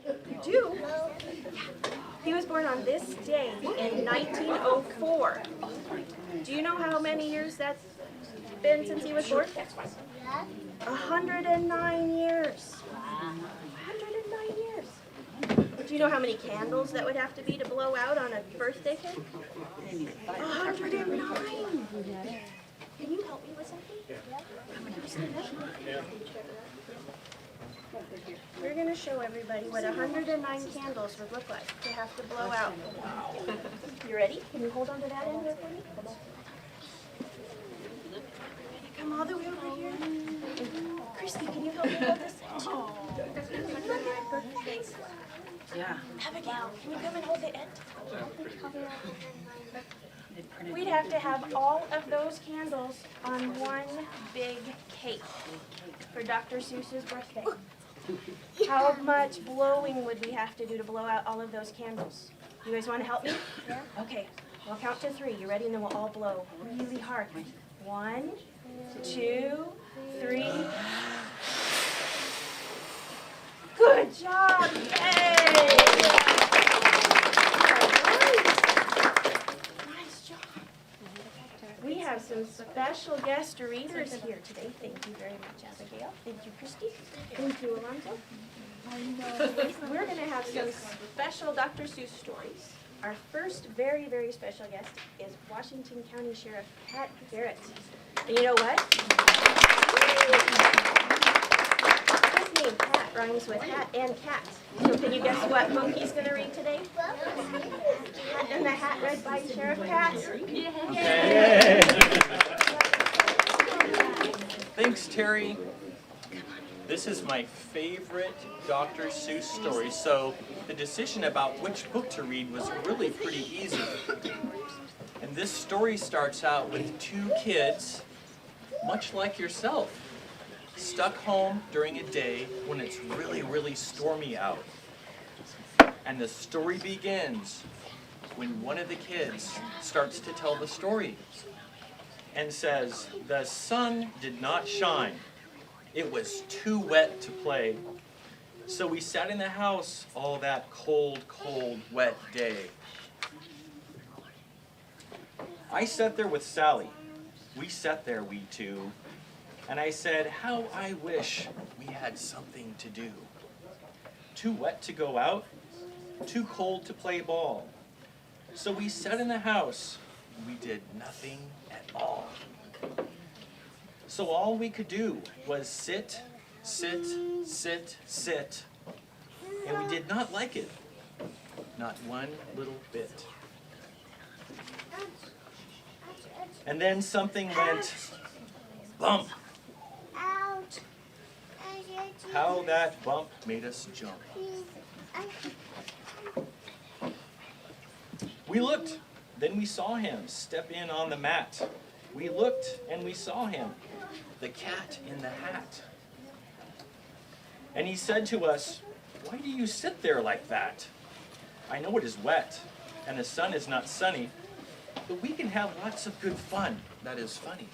You do? He was born on this day in 1904. Do you know how many years that's been since he was born? 109 years. 109 years. Do you know how many candles that would have to be to blow out on a birthday cake? 109. Can you help me with something? Yeah. We're going to show everybody what 109 candles would look like to have to blow out. You ready? Can you hold on to that end there for me? Come all the way over here. Christy, can you help me hold this end too? Yeah. Abigail, can you come and hold the end? We'd have to have all of those candles on one big cake for Dr. Seuss's birthday. How much blowing would we have to do to blow out all of those candles? You guys want to help me? Yeah. Okay, we'll count to 3. You ready? And then we'll all blow really hard. 1, 2, 3. Good job! Yay! Nice job. We have some special guest readers here today. Thank you very much, Abigail. Thank you, Christy. Thank you, Alonzo. We're going to have some special Dr. Seuss stories. Our first very, very special guest is Washington County Sheriff Pat Garrett. And you know what? His name, Pat, rhymes with hat and cat. So can you guess what book he's going to read today? Cat in the Hat, read by Sheriff Pat. Yay! Thanks, Terry. This is my favorite Dr. Seuss story, so the decision about which book to read was really pretty easy. And this story starts out with 2 kids, much like yourself, stuck home during a day when it's really, really stormy out. And the story begins when one of the kids starts to tell the story and says, "The sun did not shine. It was too wet to play. So we sat in the house all that cold, cold, wet day. I sat there with Sally. We sat there, we two. And I said, how I wish we had something to do. Too wet to go out, too cold to play ball. So we sat in the house. We did nothing at all. So all we could do was sit, sit, sit, sit. And we did not like it. Not one little bit. And then something went bump. How that bump made us jump. We looked, then we saw him step in on the mat. We looked and we saw him, the cat in the hat. And he said to us, why do you sit there like that? I know it is wet and the sun is not sunny, but we can have lots of good fun that is funny.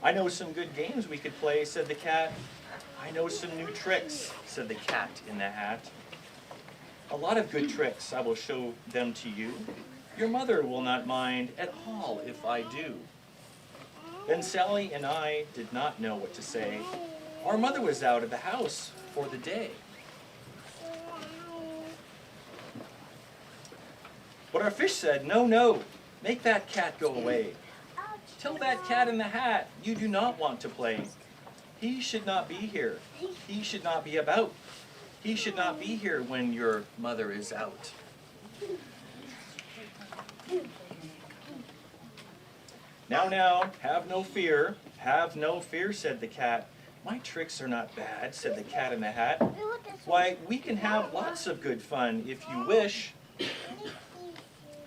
I know some good games we could play, said the cat. I know some new tricks, said the cat in the hat. A lot of good tricks, I will show them to you. Your mother will not mind at all if I do. Then Sally and I did not know what to say. Our mother was out of the house for the day. But our fish said, no, no, make that cat go away. Tell that cat in the hat you do not want to play. He should not be here. He should not be about. He should not be here when your mother is out. Now, have no fear, said the cat. My tricks are not bad, said the cat in the hat. Why, we can have lots of good fun if you wish,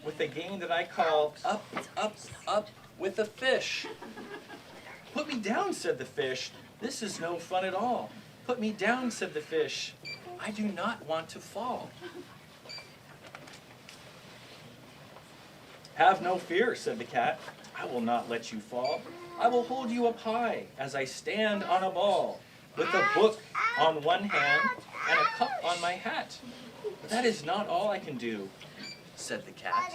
with a game that I call Up, Up, Up with a Fish. Put me down, said the fish. This is no fun at all. Put me down, said the fish. I do not want to fall. "Have no fear," said the cat. "I will not let you fall. I will hold you up high as I stand on a ball, with a book on one hand and a cup on my hat. But that is not all I can do," said the cat.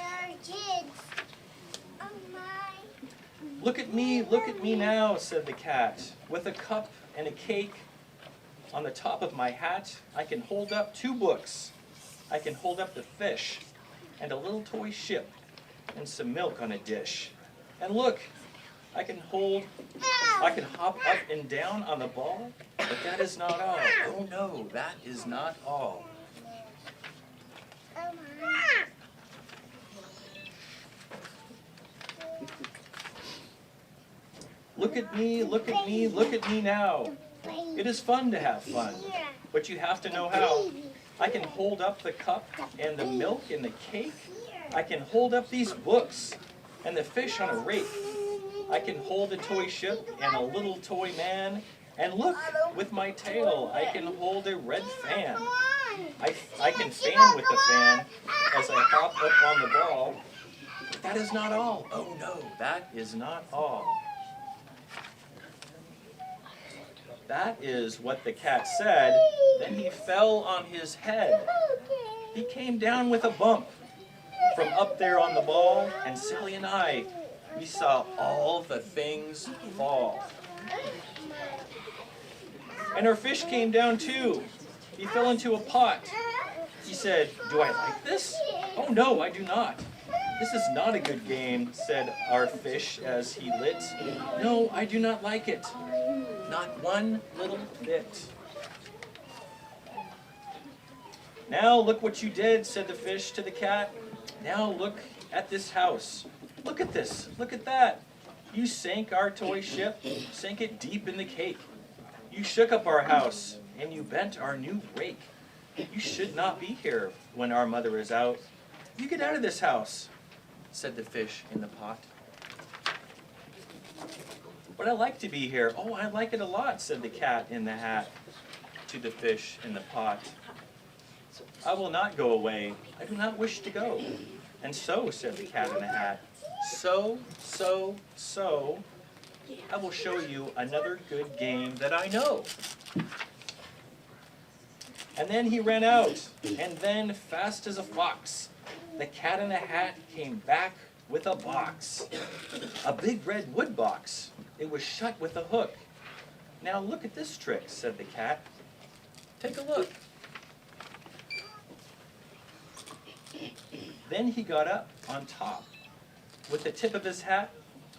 Look at me now," said the cat. "With a cup and a cake on the top of my hat, I can hold up 2 books. I can hold up the fish and a little toy ship and some milk on a dish. And look, I can hop up and down on the ball, but that is not all. Oh no, that is not all." Look at me now. It is fun to have fun, but you have to know how. I can hold up the cup and the milk and the cake. I can hold up these books and the fish on a rake. I can hold a toy ship and a little toy man. And look, with my tail, I can hold a red fan. I can fan with the fan as I hop up on the ball. But that is not all. Oh no, that is not all. That is what the cat said. Then he fell on his head. He came down with a bump from up there on the ball, and Sally and I, we saw all the things fall. And our fish came down too. He fell into a pot. He said, "Do I like this? Oh no, I do not. This is not a good game," said our fish as he lit. "No, I do not like it. Not one little bit." "Now look what you did," said the fish to the cat. "Now look at this house. Look at this, look at that. You sank our toy ship, sank it deep in the cake. You shook up our house, and you bent our new rake. You should not be here when our mother is out. You get out of this house," said the fish in the pot. "But I like to be here. Oh, I like it a lot," said the cat in the hat to the fish in the pot. "I will not go away. I do not wish to go." "And so," said the cat in the hat, so, I will show you another good game that I know." And then he ran out, and then, fast as a fox, the cat in the hat came back with a box. A big red wood box. It was shut with a hook. "Now look at this trick," said the cat. "Take a look." Then he got up on top with the tip of his hat.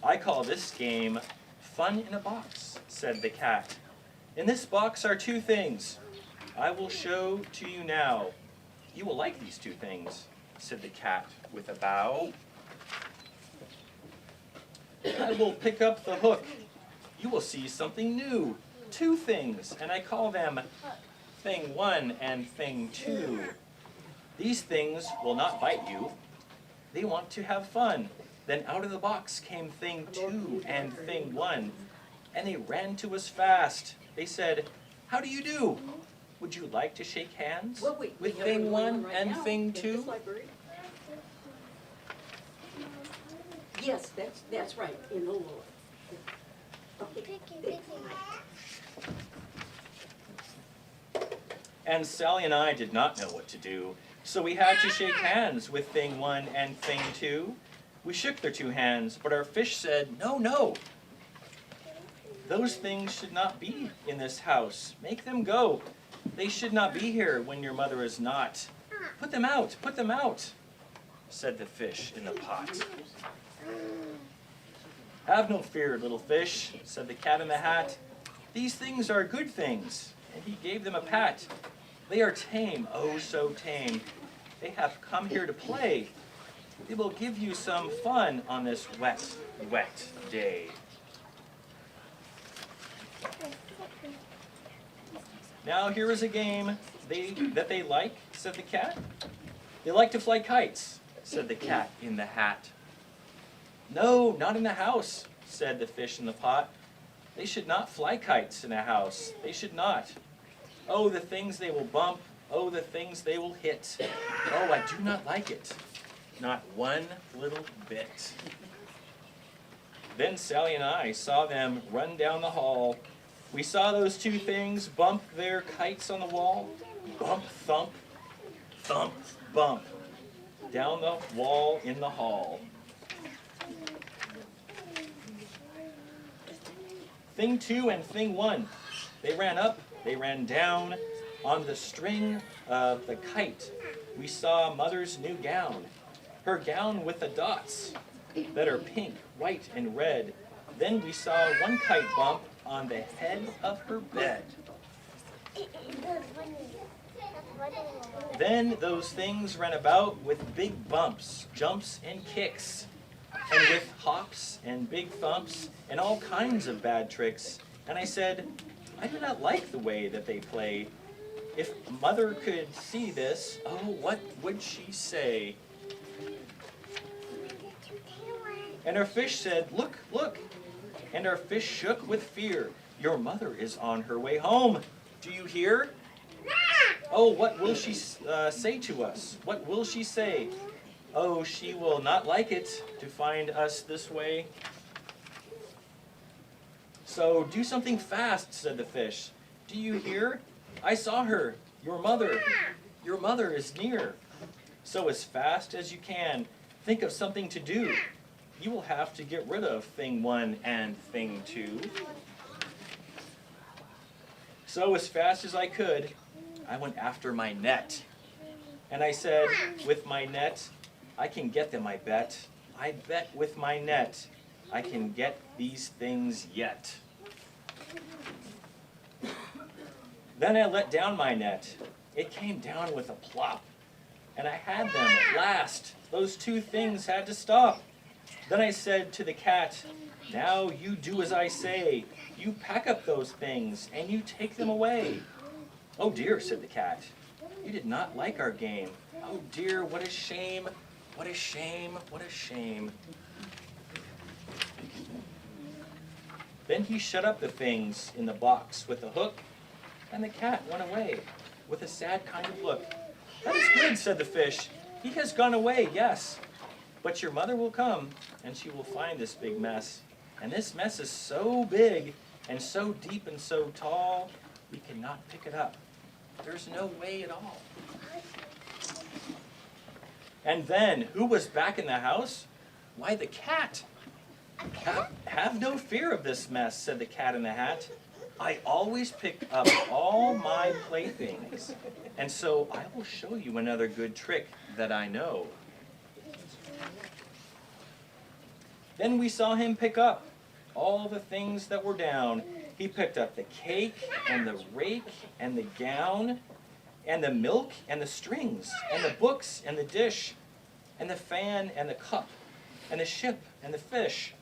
"I call this game Fun in a Box," said the cat. "In this box are 2 things. I will show to you now. You will like these 2 things," said the cat with a bow. "I will pick up the hook. You will see something new. 2 things, and I call them Thing 1 and Thing 2. These things will not bite you. They want to have fun." Then out of the box came Thing 2 and Thing 1, and they ran to us fast. They said, "How do you do? Would you like to shake hands with Thing 1 and Thing 2? Yes, that's right, in the Lord. Okay. And Sally and I did not know what to do, so we had to shake hands with Thing 1 and Thing 2. We shook their 2 hands, but our fish said, "No, no. Those things should not be in this house. Make them go. They should not be here when your mother is not. Put them out, said the fish in the pot. "Have no fear, little fish," said the cat in the hat. "These things are good things." And he gave them a pat. "They are tame, oh so tame. They have come here to play. They will give you some fun on this wet, wet day." "Now here is a game that they like," said the cat. "They like to fly kites," said the cat in the hat. "No, not in the house," said the fish in the pot. "They should not fly kites in a house. They should not. Oh, the things they will bump. Oh, the things they will hit. Oh, I do not like it." Not one little bit. Then Sally and I saw them run down the hall. We saw those two things bump their kites on the wall. Bump, thump, thump, bump. Down the wall in the hall. Thing 2 and Thing 1. They ran up, they ran down. On the string of the kite, we saw Mother's new gown. Her gown with the dots that are pink, white, and red. Then we saw one kite bump on the head of her bed. Then those things ran about with big bumps, jumps, and kicks, and with hops and big thumps and all kinds of bad tricks. And I said, I do not like the way that they play. If Mother could see this, oh, what would she say? And our fish said, look, look. And our fish shook with fear. Your mother is on her way home. Do you hear? Oh, what will she say to us? What will she say? Oh, she will not like it to find us this way. So do something fast, said the fish. Do you hear? I saw her, your mother. Your mother is near. So as fast as you can, think of something to do. You will have to get rid of Thing 1 and Thing 2. So as fast as I could, I went after my net. And I said, with my net, I can get them, I bet. I bet with my net, I can get these things yet. Then I let down my net. It came down with a plop. And I had them at last. Those two things had to stop. Then I said to the cat, now you do as I say. You pack up those things and you take them away. Oh dear, said the cat. You did not like our game. Oh dear, what a shame. What a shame. What a shame. Then he shut up the things in the box with a hook, and the cat went away with a sad kind of look. That is good, said the fish. He has gone away, yes. But your mother will come, and she will find this big mess. And this mess is so big, and so deep and so tall, we cannot pick it up. There's no way at all. And then, who was back in the house? Why, the cat. Have no fear of this mess, said the cat in the hat. I always pick up all my playthings, and so I will show you another good trick that I know. Then we saw him pick up all the things that were down. He picked up the cake, and the rake, and the gown, and the milk, and the strings, and the books, and the dish, and the fan, and the cup, and the ship, and the fish.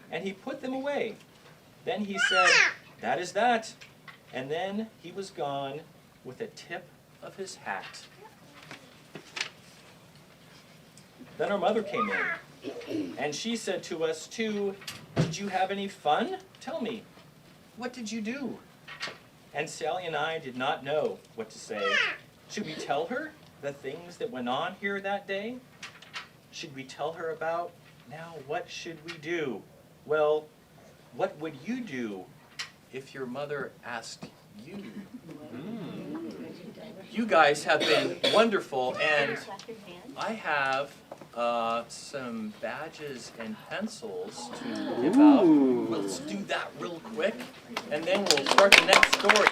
And he put them away. Then he said, that is that. And then he was gone with a tip of his hat. Then our mother came in, and she said to us too, did you have any fun? Tell me, what did you do? And Sally and I did not know what to say. Should we tell her the things that went on here that day? Should we tell her about, now what should we do? Well, what would you do if your mother asked you? You guys have been wonderful, and I have some badges and pencils to give out. Let's do that real quick, and then we'll start the next story.